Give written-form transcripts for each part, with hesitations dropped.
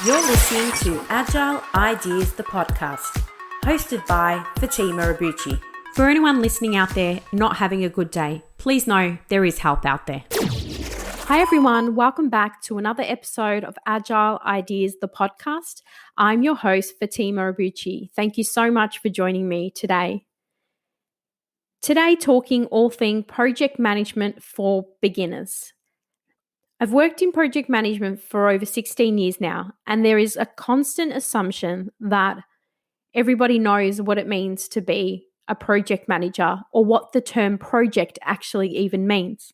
You're listening to Agile Ideas, the podcast, hosted by Fatima Abuchi. For anyone listening out there not having a good day, please know there is help out there. Hi everyone, welcome back to another episode of Agile Ideas, the podcast. I'm your host, Fatima Abuchi. Thank you so much for joining me today. Today, talking all things project management for beginners. I've worked in project management for over 16 years now, and there is a constant assumption that everybody knows what it means to be a project manager or what the term project actually even means.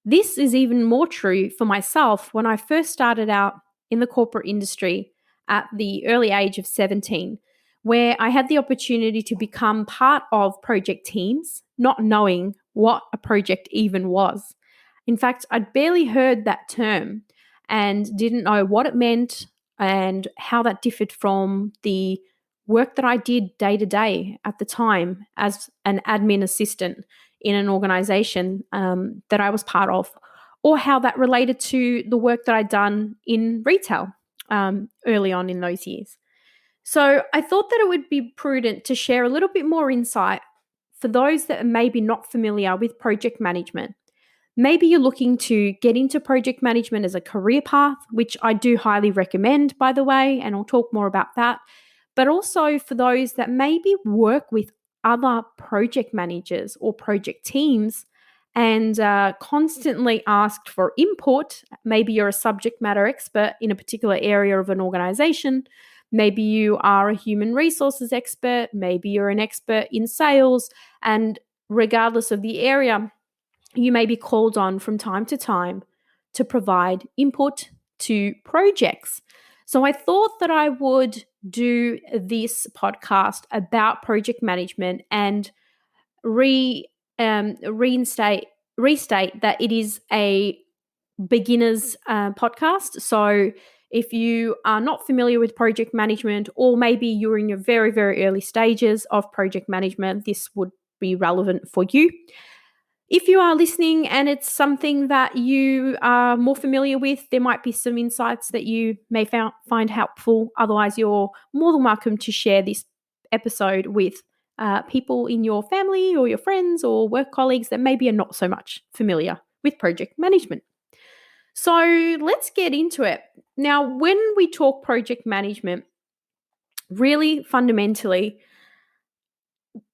This is even more true for myself when I first started out in the corporate industry at the early age of 17, where I had the opportunity to become part of project teams, not knowing what a project even was. In fact, I'd barely heard that term and didn't know what it meant and how that differed from the work that I did day to day at the time as an admin assistant in an organization that I was part of, or how that related to the work that I'd done in retail early on in those years. So I thought that it would be prudent to share a little bit more insight for those that are maybe not familiar with project management. Maybe you're looking to get into project management as a career path, which I do highly recommend, by the way, and I'll talk more about that. But also for those that maybe work with other project managers or project teams and constantly asked for input. Maybe you're a subject matter expert in a particular area of an organization. Maybe you are a human resources expert. Maybe you're an expert in sales. And regardless of the area, you may be called on from time to time to provide input to projects. So I thought that I would do this podcast about project management and restate that it is a beginner's podcast. So if you are not familiar with project management, or maybe you're in your very, very early stages of project management, this would be relevant for you. If you are listening and it's something that you are more familiar with, there might be some insights that you may find helpful. Otherwise, you're more than welcome to share this episode with people in your family or your friends or work colleagues that maybe are not so much familiar with project management. So let's get into it. Now, when we talk project management, really fundamentally,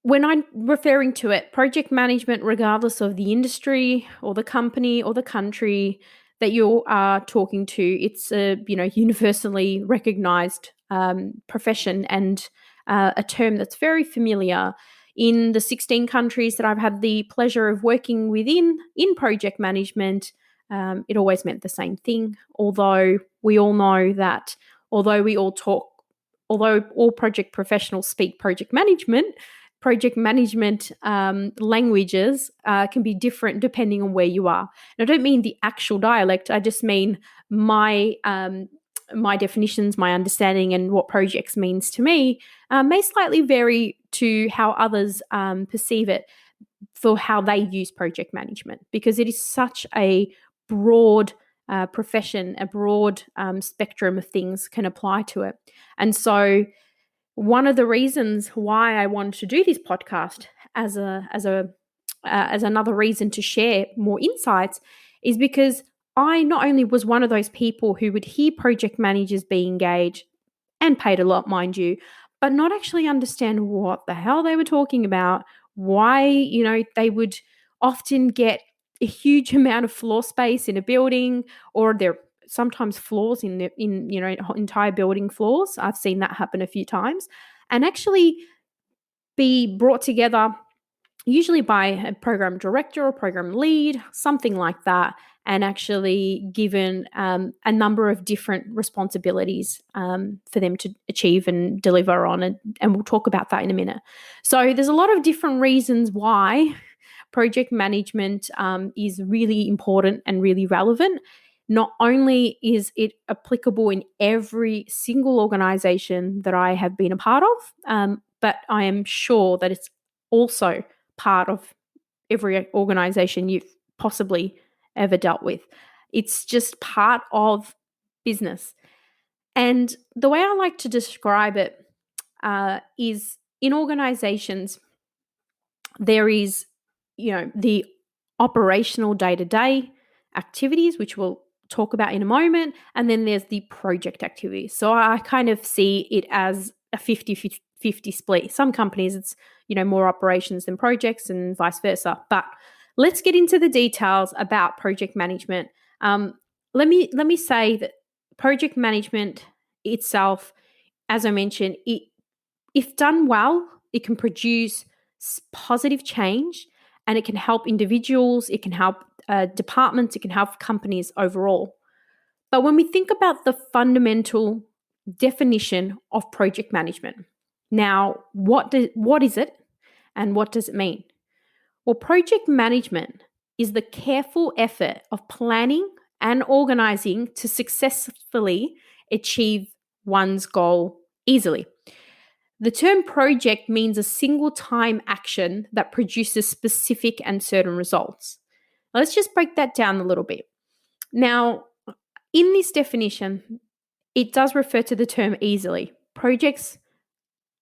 when I'm referring to it, project management, regardless of the industry or the company or the country that you are talking to, it's a universally recognized profession and a term that's very familiar. In the 16 countries that I've had the pleasure of working within in project management, it always meant the same thing. Although we all know that, although all project professionals speak project management languages can be different depending on where you are. And I don't mean the actual dialect. I just mean my definitions, my understanding, and what projects means to me may slightly vary to how others perceive it for how they use project management, because it is such a broad profession, a broad spectrum of things can apply to it. And so one of the reasons why I wanted to do this podcast as another reason to share more insights is because I not only was one of those people who would hear project managers be engaged and paid a lot, mind you, but not actually understand what the hell they were talking about, why, they would often get a huge amount of floor space in a building, or there sometimes floors in entire building floors. I've seen that happen a few times, and actually be brought together usually by a program director or program lead, something like that, and actually given a number of different responsibilities for them to achieve and deliver on, and we'll talk about that in a minute. So there's a lot of different reasons why project management is really important and really relevant. Not only is it applicable in every single organization that I have been a part of, but I am sure that it's also part of every organization you've possibly ever dealt with. It's just part of business. And the way I like to describe it is in organizations, there is, the operational day-to-day activities, which we'll talk about in a moment, and then there's the project activities. So I kind of see it as a 50-50 split. Some companies, it's, more operations than projects and vice versa. But let's get into the details about project management. Let me say that project management itself, as I mentioned, if done well, it can produce positive change, and it can help individuals, it can help departments, it can help companies overall. But when we think about the fundamental definition of project management, now what is it and what does it mean? Well, project management is the careful effort of planning and organizing to successfully achieve one's goal easily. The term project means a single time action that produces specific and certain results. Let's just break that down a little bit. Now, in this definition, it does refer to the term easily. Projects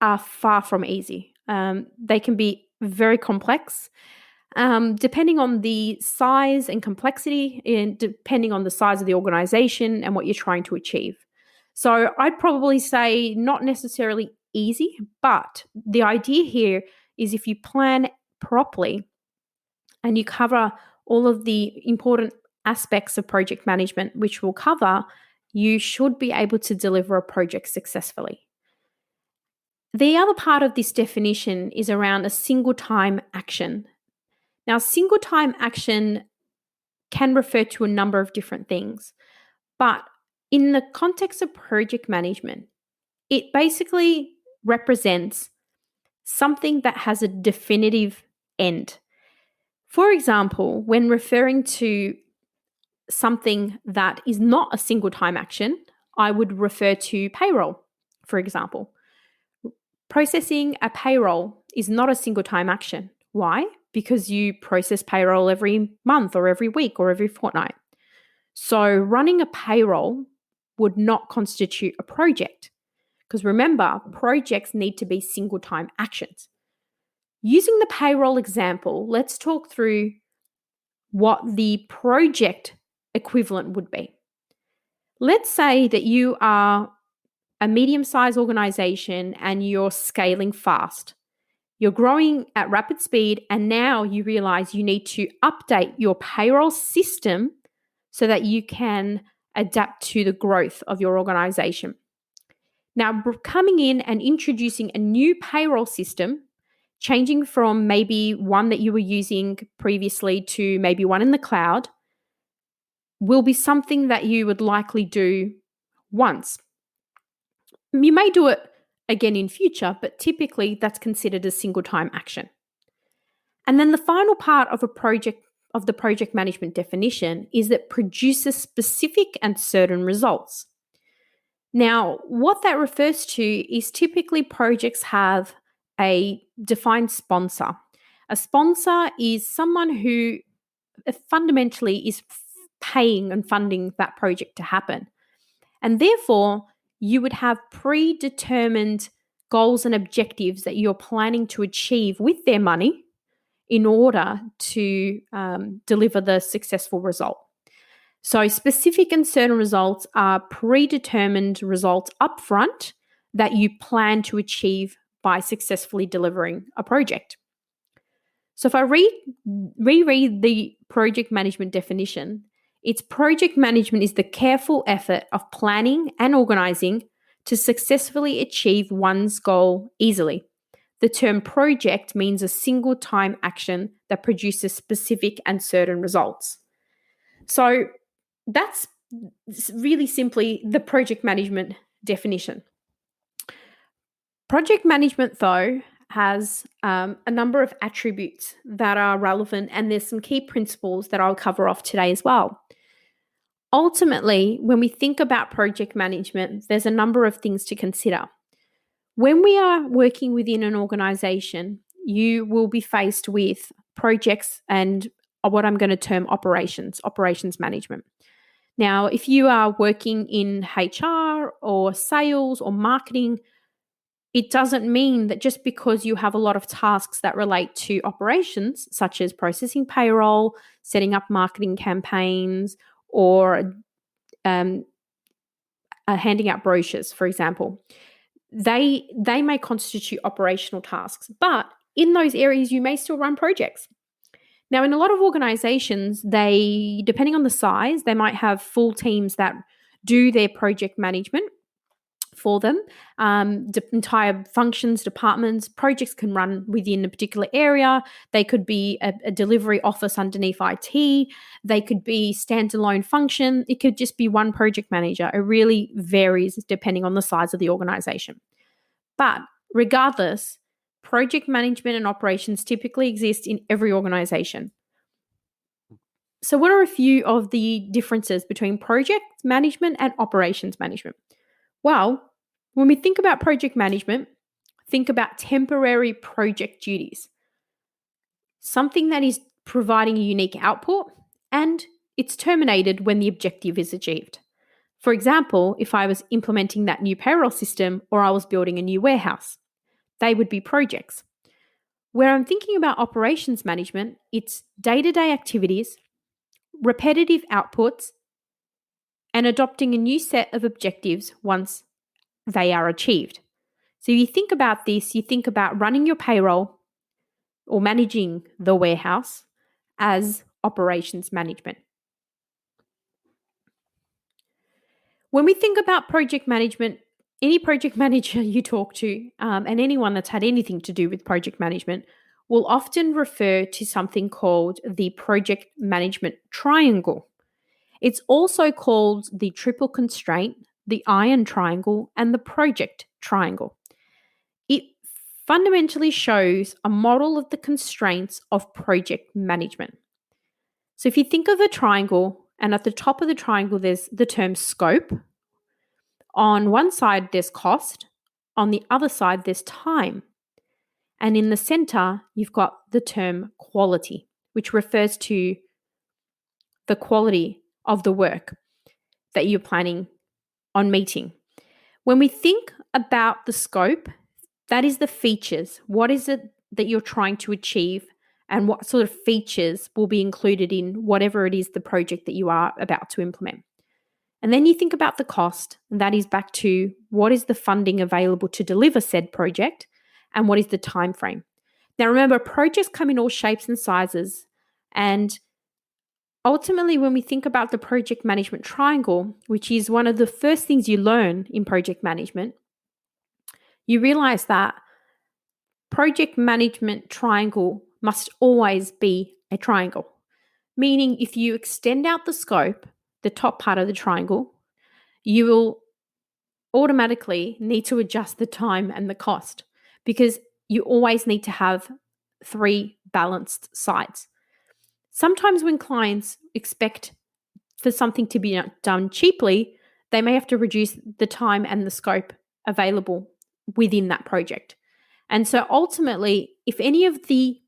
are far from easy. They can be very complex, depending on the size and complexity, and depending on the size of the organization and what you're trying to achieve. So I'd probably say not necessarily easy, but the idea here is if you plan properly and you cover all of the important aspects of project management, which we'll cover, you should be able to deliver a project successfully. The other part of this definition is around a single time action. Now, single time action can refer to a number of different things, but in the context of project management, it basically represents something that has a definitive end. For example, when referring to something that is not a single time action, I would refer to payroll, for example. Processing a payroll is not a single time action. Why? Because you process payroll every month or every week or every fortnight. So running a payroll would not constitute a project, because remember, projects need to be single time actions. Using the payroll example, let's talk through what the project equivalent would be. Let's say that you are a medium-sized organization and you're scaling fast. You're growing at rapid speed, and now you realize you need to update your payroll system so that you can adapt to the growth of your organization. Now, coming in and introducing a new payroll system, changing from maybe one that you were using previously to maybe one in the cloud, will be something that you would likely do once. You may do it again in future, but typically that's considered a single time action. And then the final part of the project management definition is that produces specific and certain results. Now, what that refers to is typically projects have a defined sponsor. A sponsor is someone who fundamentally is paying and funding that project to happen. And therefore, you would have predetermined goals and objectives that you're planning to achieve with their money in order to deliver the successful result. So specific and certain results are predetermined results upfront that you plan to achieve by successfully delivering a project. So if I reread the project management definition, it's project management is the careful effort of planning and organizing to successfully achieve one's goal easily. The term project means a single time action that produces specific and certain results. So that's really simply the project management definition. Project management, though, has a number of attributes that are relevant, and there's some key principles that I'll cover off today as well. Ultimately, when we think about project management, there's a number of things to consider. When we are working within an organization, you will be faced with projects and what I'm going to term operations management. Now, if you are working in HR or sales or marketing, it doesn't mean that just because you have a lot of tasks that relate to operations, such as processing payroll, setting up marketing campaigns, or handing out brochures, for example, they may constitute operational tasks. But in those areas, you may still run projects. Now, in a lot of organizations, depending on the size, they might have full teams that do their project management for them. Entire functions, departments, projects can run within a particular area. They could be a delivery office underneath IT. They could be standalone function. It could just be one project manager. It really varies depending on the size of the organization. But regardless, project management and operations typically exist in every organization. So what are a few of the differences between project management and operations management? Well, when we think about project management, think about temporary project duties. Something that is providing a unique output and it's terminated when the objective is achieved. For example, if I was implementing that new payroll system or I was building a new warehouse, they would be projects. Where I'm thinking about operations management, it's day-to-day activities, repetitive outputs, and adopting a new set of objectives once they are achieved. So you think about this, you think about running your payroll or managing the warehouse as operations management. When we think about project management, any project manager you talk to and anyone that's had anything to do with project management will often refer to something called the project management triangle. It's also called the triple constraint, the iron triangle, and the project triangle. It fundamentally shows a model of the constraints of project management. So if you think of a triangle, and at the top of the triangle, there's the term scope. On one side, there's cost. On the other side, there's time. And in the center, you've got the term quality, which refers to the quality of the work that you're planning on meeting. When we think about the scope, that is the features. What is it that you're trying to achieve and what sort of features will be included in whatever it is the project that you are about to implement. And then you think about the cost, and that is back to what is the funding available to deliver said project and what is the time frame. Now remember, projects come in all shapes and sizes, and ultimately when we think about the project management triangle, which is one of the first things you learn in project management, you realize that project management triangle must always be a triangle. Meaning if you extend out the scope, the top part of the triangle, you will automatically need to adjust the time and the cost because you always need to have three balanced sides. Sometimes when clients expect for something to be done cheaply, they may have to reduce the time and the scope available within that project. And so ultimately, if any of the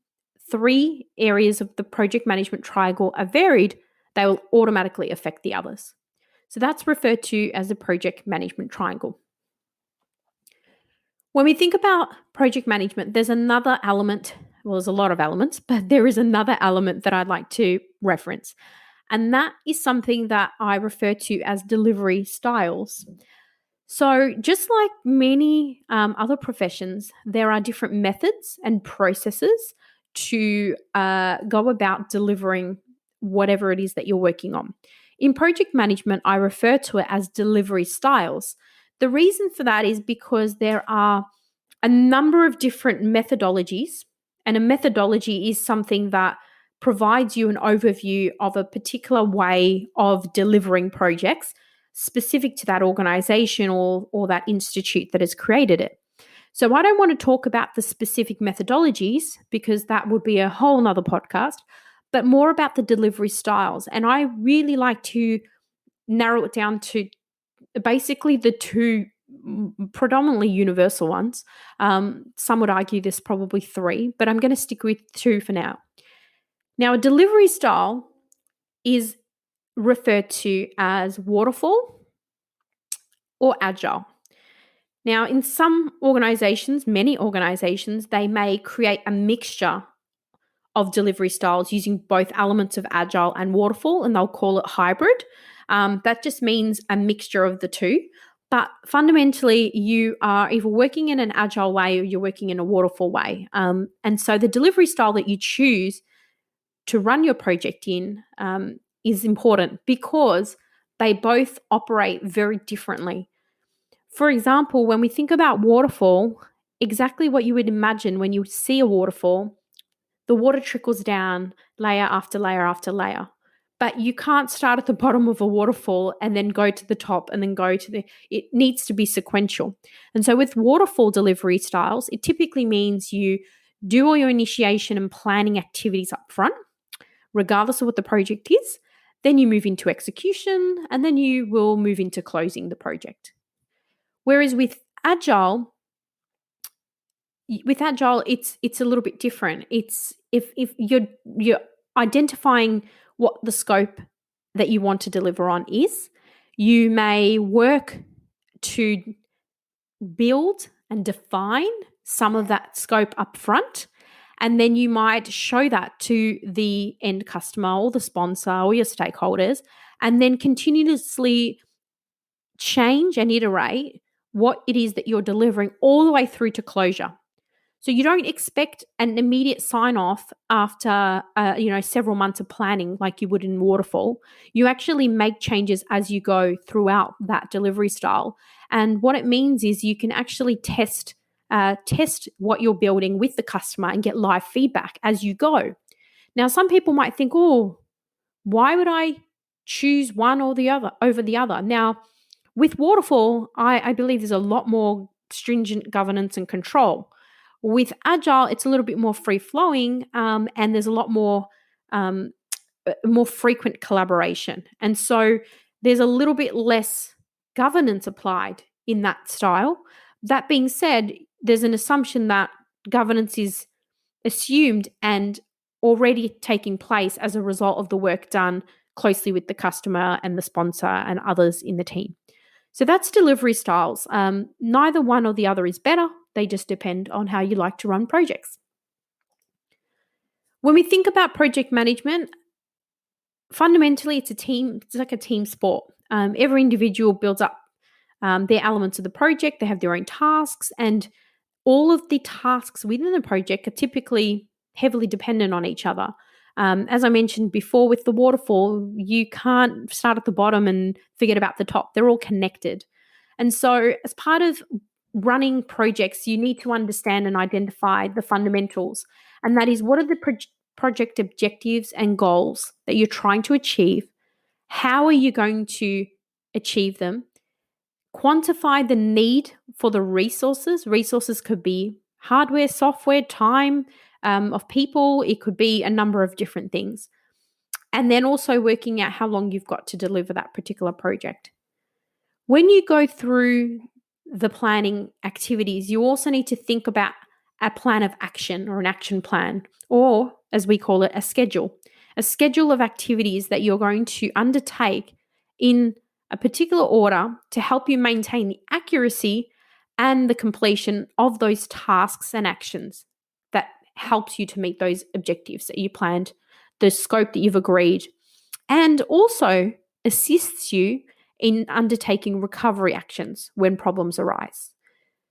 three areas of the project management triangle are varied, they will automatically affect the others. So that's referred to as the project management triangle. When we think about project management, there's another element, well, there's a lot of elements, but there is another element that I'd like to reference. And that is something that I refer to as delivery styles. So just like many other professions, there are different methods and processes to go about delivering whatever it is that you're working on. In project management, I refer to it as delivery styles. The reason for that is because there are a number of different methodologies, and a methodology is something that provides you an overview of a particular way of delivering projects specific to that organization or that institute that has created it. So I don't want to talk about the specific methodologies because that would be a whole nother podcast, but more about the delivery styles. And I really like to narrow it down to basically the two predominantly universal ones. Some would argue there's probably three, but I'm going to stick with two for now. Now, a delivery style is referred to as waterfall or agile. Now, in some organizations, many organizations, they may create a mixture of delivery styles using both elements of agile and waterfall, and they'll call it hybrid. That just means a mixture of the two. But fundamentally, you are either working in an agile way or you're working in a waterfall way. And so the delivery style that you choose to run your project in is important because they both operate very differently. For example, when we think about waterfall, exactly what you would imagine when you see a waterfall, the water trickles down layer after layer after layer. But you can't start at the bottom of a waterfall and then go to the top and then it needs to be sequential. And so with waterfall delivery styles, it typically means you do all your initiation and planning activities up front, regardless of what the project is. Then you move into execution, and then you will move into closing the project. Whereas with Agile, it's a little bit different. It's if you're identifying what the scope that you want to deliver on is, you may work to build and define some of that scope up front, and then you might show that to the end customer or the sponsor or your stakeholders, and then continuously change and iterate what it is that you're delivering all the way through to closure. So you don't expect an immediate sign off after several months of planning like you would in waterfall. You actually make changes as you go throughout that delivery style. And what it means is you can actually test what you're building with the customer and get live feedback as you go. Now, some people might think, oh, why would I choose one or the other over the other? Now, with waterfall, I believe there's a lot more stringent governance and control. With Agile, it's a little bit more free-flowing, and there's a lot more frequent collaboration. And so there's a little bit less governance applied in that style. That being said, there's an assumption that governance is assumed and already taking place as a result of the work done closely with the customer and the sponsor and others in the team. So that's delivery styles. Neither one or the other is better. They just depend on how you like to run projects. When we think about project management, fundamentally it's like a team sport. Every individual builds up their elements of the project. They have their own tasks, and all of the tasks within the project are typically heavily dependent on each other. As I mentioned before with the waterfall, you can't start at the bottom and forget about the top. They're all connected. And so as part of running projects, you need to understand and identify the fundamentals. And that is, what are the project objectives and goals that you're trying to achieve? How are you going to achieve them? Quantify the need for the resources. Resources could be hardware, software, time, of people. It could be a number of different things. And then also working out how long you've got to deliver that particular project. When you go through the planning activities, you also need to think about a plan of action or an action plan, or as we call it, a schedule of activities that you're going to undertake in a particular order to help you maintain the accuracy and the completion of those tasks and actions that helps you to meet those objectives that you planned, the scope that you've agreed, and also assists you in undertaking recovery actions when problems arise.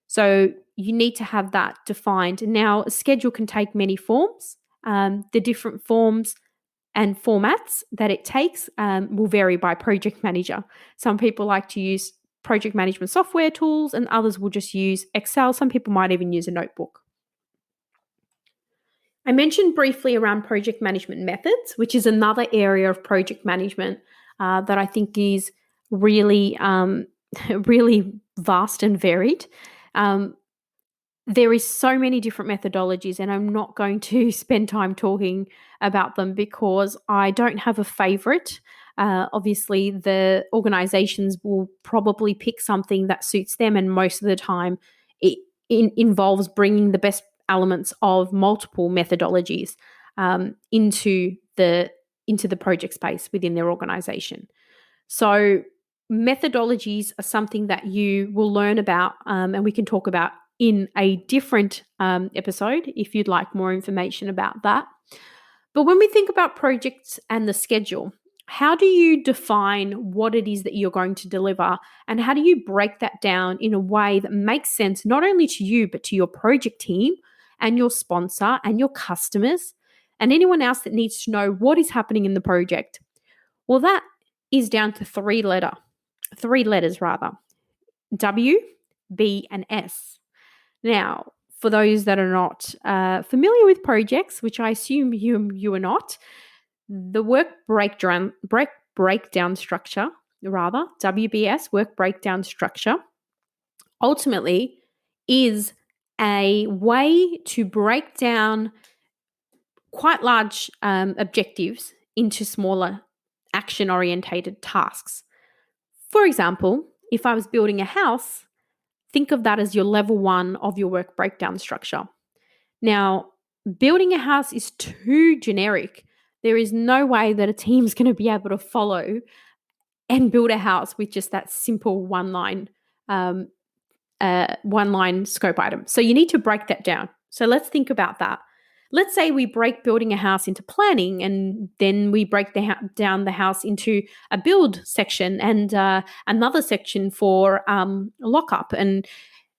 So you need to have that defined. Now, a schedule can take many forms. The different forms and formats that it takes will vary by project manager. Some people like to use project management software tools, and others will just use Excel. Some people might even use a notebook. I mentioned briefly around project management methods, which is another area of project management that I think is really, really vast and varied. There is so many different methodologies, and I'm not going to spend time talking about them because I don't have a favorite. Obviously, the organizations will probably pick something that suits them, and most of the time it involves bringing the best elements of multiple methodologies into the into the project space within their organization. So methodologies are something that you will learn about, and we can talk about in a different episode if you'd like more information about that. But when we think about projects and the schedule, how do you define what it is that you're going to deliver, and how do you break that down in a way that makes sense not only to you but to your project team and your sponsor and your customers and anyone else that needs to know what is happening in the project? Well, that is down to three letters, W, B, and S. Now, for those that are not familiar with projects, which I assume you are not, the work breakdown structure, WBS, work breakdown structure, ultimately is a way to break down quite large objectives into smaller action-orientated tasks. For example, if I was building a house, think of that as your level 1 of your work breakdown structure. Now, building a house is too generic. There is no way that a team is going to be able to follow and build a house with just that simple one-line scope item. So you need to break that down. So let's think about that. Let's say we break building a house into planning, and then we break down the house into a build section and another section for lockup. And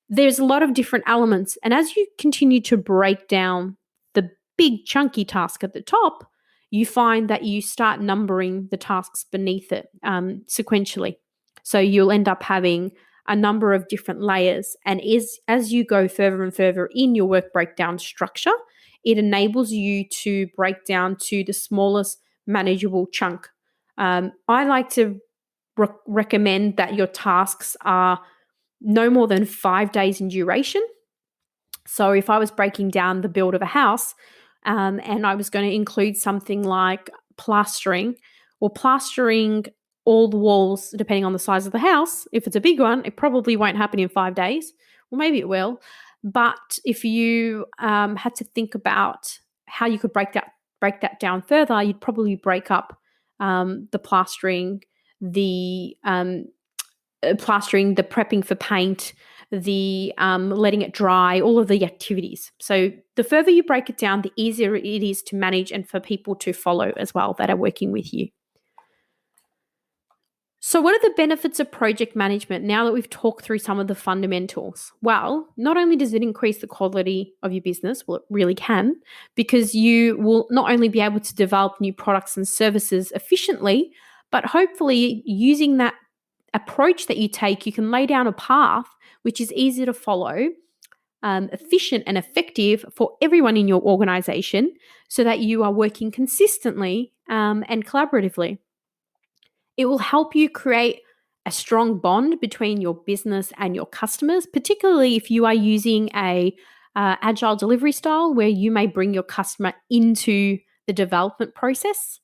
there's a lot of different elements. And as you continue to break down the big chunky task at the top, you find that you start numbering the tasks beneath it sequentially. So you'll end up having a number of different layers. And as you go further and further in your work breakdown structure, it enables you to break down to the smallest manageable chunk. I like to recommend that your tasks are no more than 5 days in duration. So if I was breaking down the build of a house and I was going to include something like plastering all the walls, depending on the size of the house, if it's a big one, it probably won't happen in 5 days. Well, maybe it will. But if you had to think about how you could break that down further, you'd probably break up the plastering, the prepping for paint, the letting it dry, all of the activities. So the further you break it down, the easier it is to manage and for people to follow as well that are working with you. So what are the benefits of project management now that we've talked through some of the fundamentals? Well, not only does it increase the quality of your business, well, it really can, because you will not only be able to develop new products and services efficiently, but hopefully using that approach that you take, you can lay down a path which is easy to follow, efficient and effective for everyone in your organization so that you are working consistently and collaboratively. It will help you create a strong bond between your business and your customers, particularly if you are using a agile delivery style where you may bring your customer into the development process.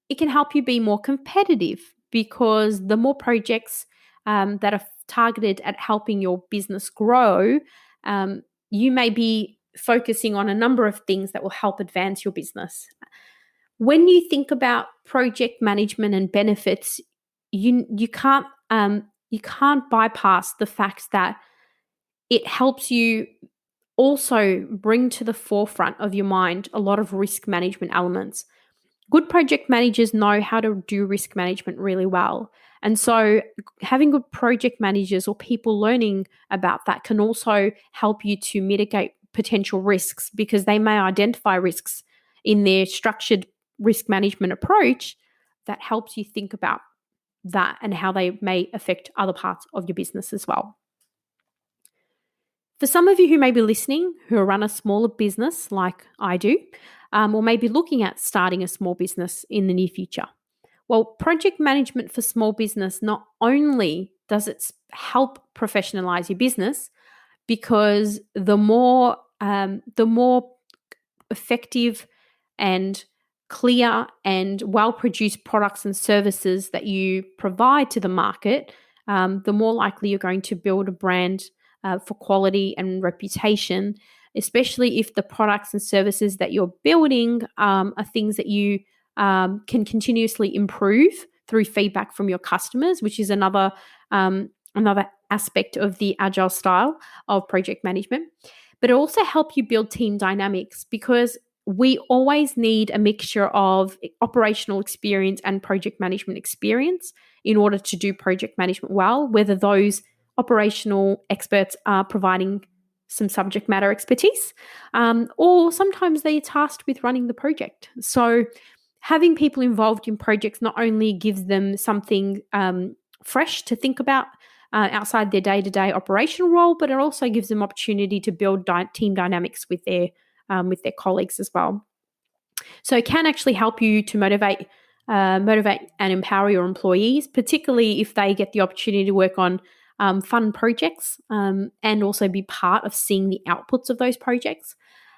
It can help you be more competitive because the more projects that are targeted at helping your business grow, you may be focusing on a number of things that will help advance your business. When you think about project management and benefits, you can't bypass the fact that it helps you also bring to the forefront of your mind a lot of risk management elements. Good project managers know how to do risk management really well. And so having good project managers or people learning about that can also help you to mitigate potential risks because they may identify risks in their structured risk management approach that helps you think about that and how they may affect other parts of your business as well. For some of you who may be listening who run a smaller business like I do, or may be looking at starting a small business in the near future, well, project management for small business not only does it help professionalize your business, because the more effective and clear and well-produced products and services that you provide to the market, the more likely you're going to build a brand for quality and reputation, especially if the products and services that you're building are things that you can continuously improve through feedback from your customers, which is another aspect of the Agile style of project management. But it also helps you build team dynamics, because we always need a mixture of operational experience and project management experience in order to do project management well, whether those operational experts are providing some subject matter expertise, or sometimes they're tasked with running the project. So having people involved in projects not only gives them something fresh to think about outside their day-to-day operational role, but it also gives them opportunity to build team dynamics with their colleagues as well. So it can actually help you to motivate and empower your employees, particularly if they get the opportunity to work on fun projects and also be part of seeing the outputs of those projects.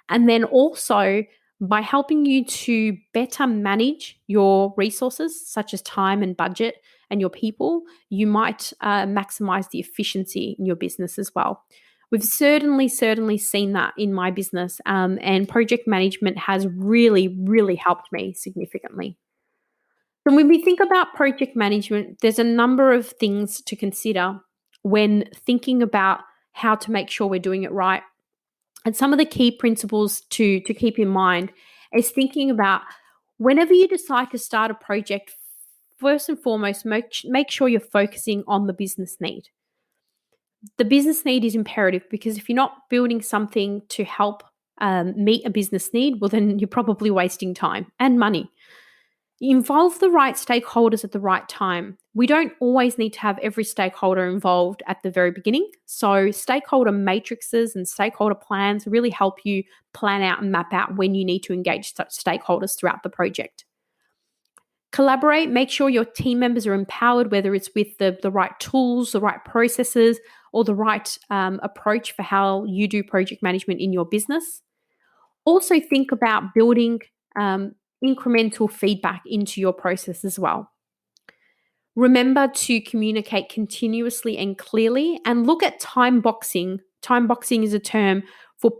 And then also by helping you to better manage your resources, such as time and budget and your people, you might maximize the efficiency in your business as well. We've certainly seen that in my business, and project management has really, really helped me significantly. So when we think about project management, there's a number of things to consider when thinking about how to make sure we're doing it right. And some of the key principles to keep in mind is thinking about whenever you decide to start a project, first and foremost, make sure you're focusing on the business need. The business need is imperative, because if you're not building something to help meet a business need, well, then you're probably wasting time and money. Involve the right stakeholders at the right time. We don't always need to have every stakeholder involved at the very beginning. So stakeholder matrices and stakeholder plans really help you plan out and map out when you need to engage such stakeholders throughout the project. Collaborate, make sure your team members are empowered, whether it's with the right tools, the right processes, or the right approach for how you do project management in your business. Also think about building incremental feedback into your process as well. Remember to communicate continuously and clearly, and look at time boxing. Time boxing is a term for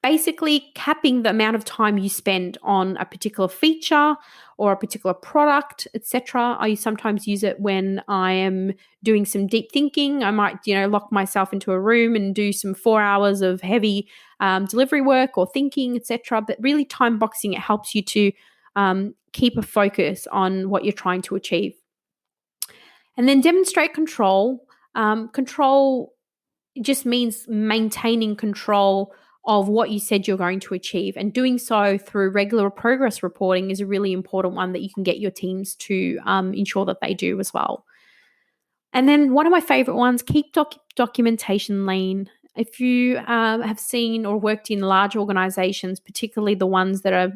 basically capping the amount of time you spend on a particular feature or a particular product, etc. I sometimes use it when I am doing some deep thinking. I might, lock myself into a room and do some 4 hours of heavy delivery work or thinking, etc. But really, time boxing, it helps you to keep a focus on what you're trying to achieve. And then demonstrate control. Control just means maintaining control of what you said you're going to achieve, and doing so through regular progress reporting is a really important one that you can get your teams to ensure that they do as well. And then one of my favorite ones, keep documentation lean. If you have seen or worked in large organizations, particularly the ones that are,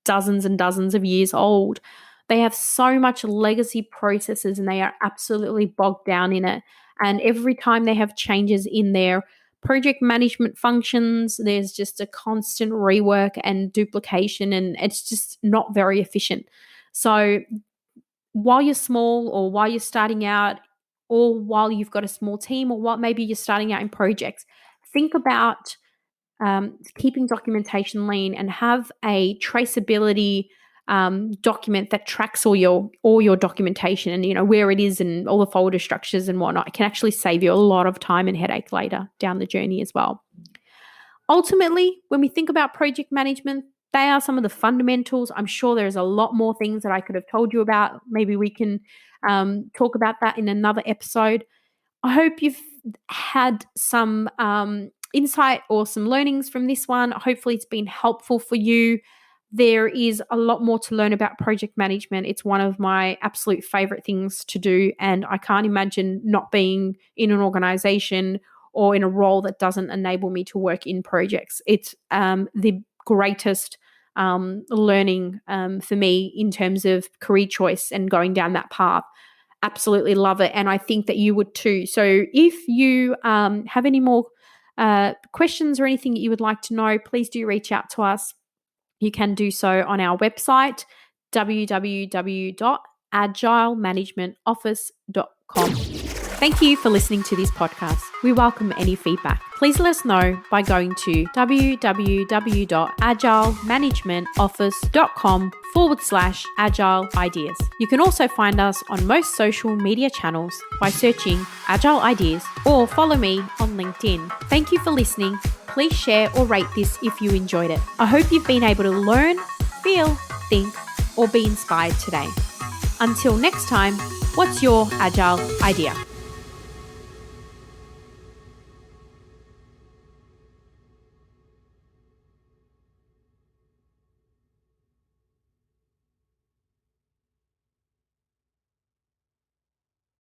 dozens and dozens of years old, they have so much legacy processes and they are absolutely bogged down in it. And every time they have changes in their project management functions, there's just a constant rework and duplication, and it's just not very efficient. So while you're small, or while you're starting out, or while you've got a small team, or what maybe you're starting out in projects, think about keeping documentation lean, and have a traceability document that tracks all your documentation and where it is and all the folder structures and whatnot. It can actually save you a lot of time and headache later down the journey as well. Ultimately, when we think about project management, they are some of the fundamentals. I'm sure there's a lot more things that I could have told you about. Maybe we can talk about that in another episode. I hope you've had some insight or some learnings from this one. Hopefully it's been helpful for you. There is a lot more to learn about project management. It's one of my absolute favorite things to do, and I can't imagine not being in an organization or in a role that doesn't enable me to work in projects. It's the greatest learning for me in terms of career choice and going down that path. Absolutely love it, and I think that you would too. So if you have any more questions or anything that you would like to know, please do reach out to us. You can do so on our website, www.agilemanagementoffice.com. Thank you for listening to this podcast. We welcome any feedback. Please let us know by going to www.agilemanagementoffice.com/Agile Ideas. You can also find us on most social media channels by searching Agile Ideas or follow me on LinkedIn. Thank you for listening. Please share or rate this if you enjoyed it. I hope you've been able to learn, feel, think, or be inspired today. Until next time, what's your Agile idea?